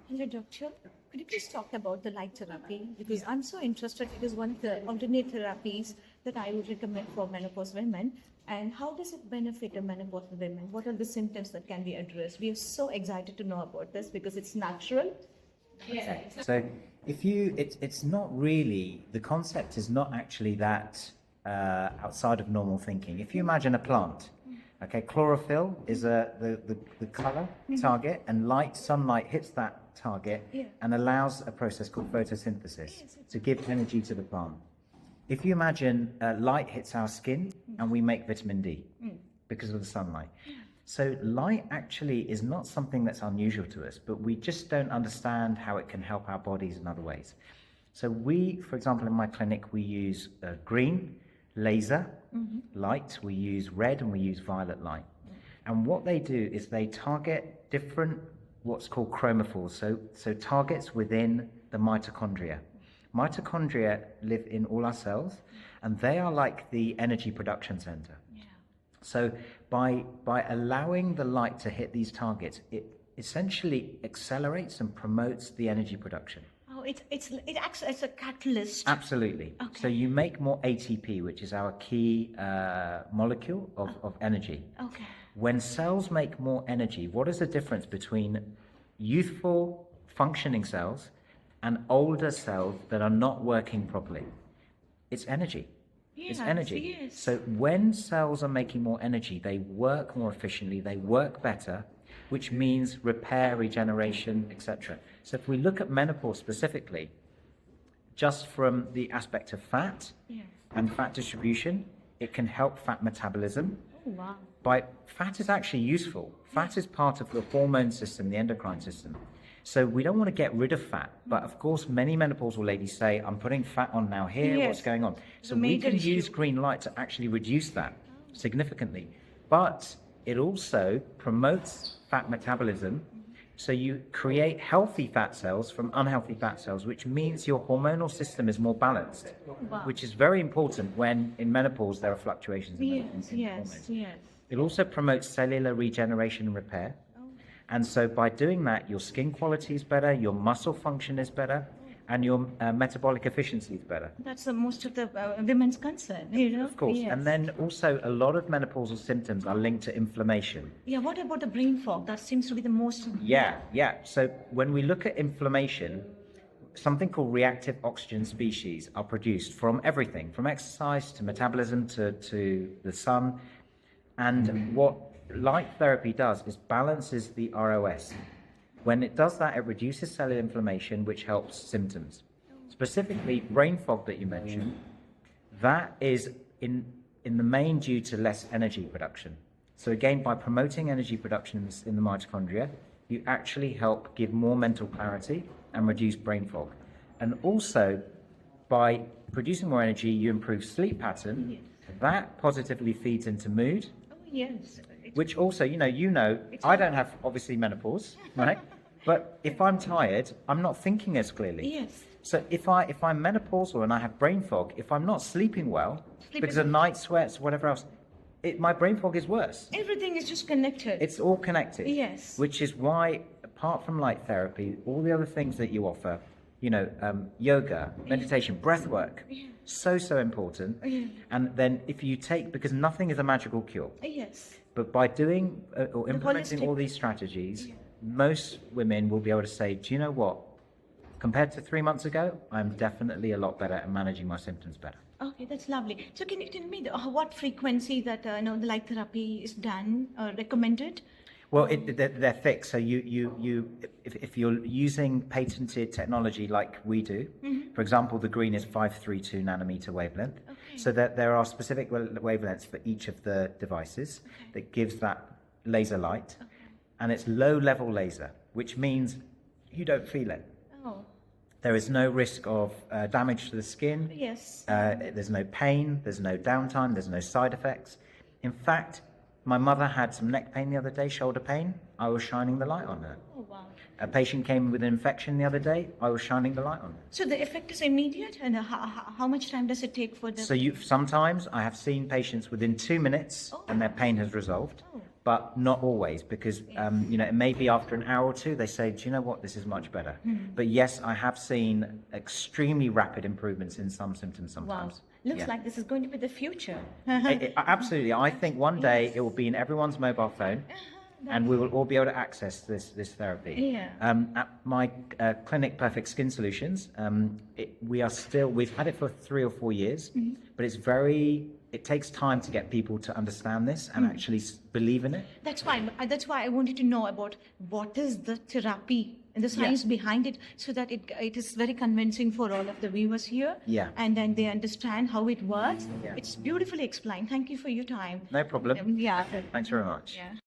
Hello, doctor. Could you please talk about the light therapy? Because I'm so interested. It is one of the alternate therapies that I would recommend for menopause women. And how does it benefit a menopausal women? What are the symptoms that can be addressed? We are so excited to know about this because it's natural. Yeah. So it's not really, the concept is not actually that outside of normal thinking. If you imagine a plant, okay, chlorophyll is the color target, and sunlight hits that target and allows a process called photosynthesis to give energy to the plant. If you imagine light hits our skin and we make vitamin D because of the sunlight. So light actually is not something that's unusual to us, but we just don't understand how it can help our bodies in other ways. So we, for example, in my clinic, we use green laser light, we use red, and we use violet light. And what they do is they target different, what's called chromophores, so targets within the mitochondria. Mitochondria live in all our cells, and they are like the energy production center. So by allowing the light to hit these targets, it essentially accelerates and promotes the energy production. Oh, it acts as a catalyst. Absolutely. Okay. So you make more ATP, which is our key molecule of energy. Okay. When cells make more energy, what is the difference between youthful functioning cells and older cells that are not working properly? It's energy. It's energy. Yes. So when cells are making more energy, they work more efficiently, they work better, which means repair, regeneration, etc. So if we look at menopause specifically, just from the aspect of fat and fat distribution, it can help fat metabolism. Oh, wow. Fat is actually useful. Fat is part of the hormone system, the endocrine system. So we don't want to get rid of fat, but of course many menopausal ladies say, I'm putting fat on now here, what's going on? So we can use green light to actually reduce that significantly. But it also promotes fat metabolism, so you create healthy fat cells from unhealthy fat cells, which means your hormonal system is more balanced, which is very important when in menopause there are fluctuations in hormones. It also promotes cellular regeneration and repair. And so by doing that, your skin quality is better, your muscle function is better, and your metabolic efficiency is better. That's most of the women's concern, you know? Of course. Yes. And then also a lot of menopausal symptoms are linked to inflammation. Yeah, what about the brain fog? That seems to be the most... Yeah. So when we look at inflammation, something called reactive oxygen species are produced from everything, from exercise to metabolism to the sun. And what light therapy does is balances the ROS. When it does that, it reduces cellular inflammation, which helps symptoms. Specifically, brain fog that you mentioned, that is in the main due to less energy production. So again, by promoting energy production in the mitochondria, you actually help give more mental clarity and reduce brain fog. And also, by producing more energy, you improve sleep pattern. That positively feeds into mood. Oh, yes. Which also, I don't have obviously menopause, right? But if I'm tired, I'm not thinking as clearly. Yes. So if I'm menopausal and I have brain fog, if I'm not sleeping well because of night sweats, whatever else, my brain fog is worse. Everything is just connected. It's all connected. Yes. Which is why, apart from light therapy, all the other things that you offer, yoga, meditation, breath work, so important. And then if you because nothing is a magical cure. Yes. But by doing or implementing all these strategies, most women will be able to say, do you know what? Compared to 3 months ago, I'm definitely a lot better at managing my symptoms better. Okay, that's lovely. So can you tell me what frequency that the light therapy is done or recommended? Well, they're fixed. So if you're using patented technology like we do, for example, the green is 532 nanometer wavelength. Okay. So that there are specific wavelengths for each of the devices that gives that laser light, and it's low level laser, which means you don't feel it. Oh. There is no risk of damage to the skin. Yes. There's no pain. There's no downtime. There's no side effects. In fact, my mother had some neck pain the other day, shoulder pain. I was shining the light on her. Oh, wow. A patient came with an infection the other day. I was shining the light on her. So the effect is immediate, and how much time does it take for the... So sometimes I have seen patients within 2 minutes and their pain has resolved. but not always, because it may be after an hour or two they say, do you know what, this is much better. But yes, I have seen extremely rapid improvements in some symptoms Wow. sometimes. Looks Yeah. like this is going to be the future. Absolutely. I think one day it will be in everyone's mobile phone, and we will all be able to access this therapy. Yeah. At my clinic, Perfect Skin Solutions, we've had it for 3 or 4 years, but it takes time to get people to understand this and actually believe in it. That's why I wanted to know about what is the therapy and the science behind it, so that it is very convincing for all of the viewers here. Yeah. And then they understand how it works. Yeah. It's beautifully explained. Thank you for your time. No problem. Yeah. Thanks very much. Yeah.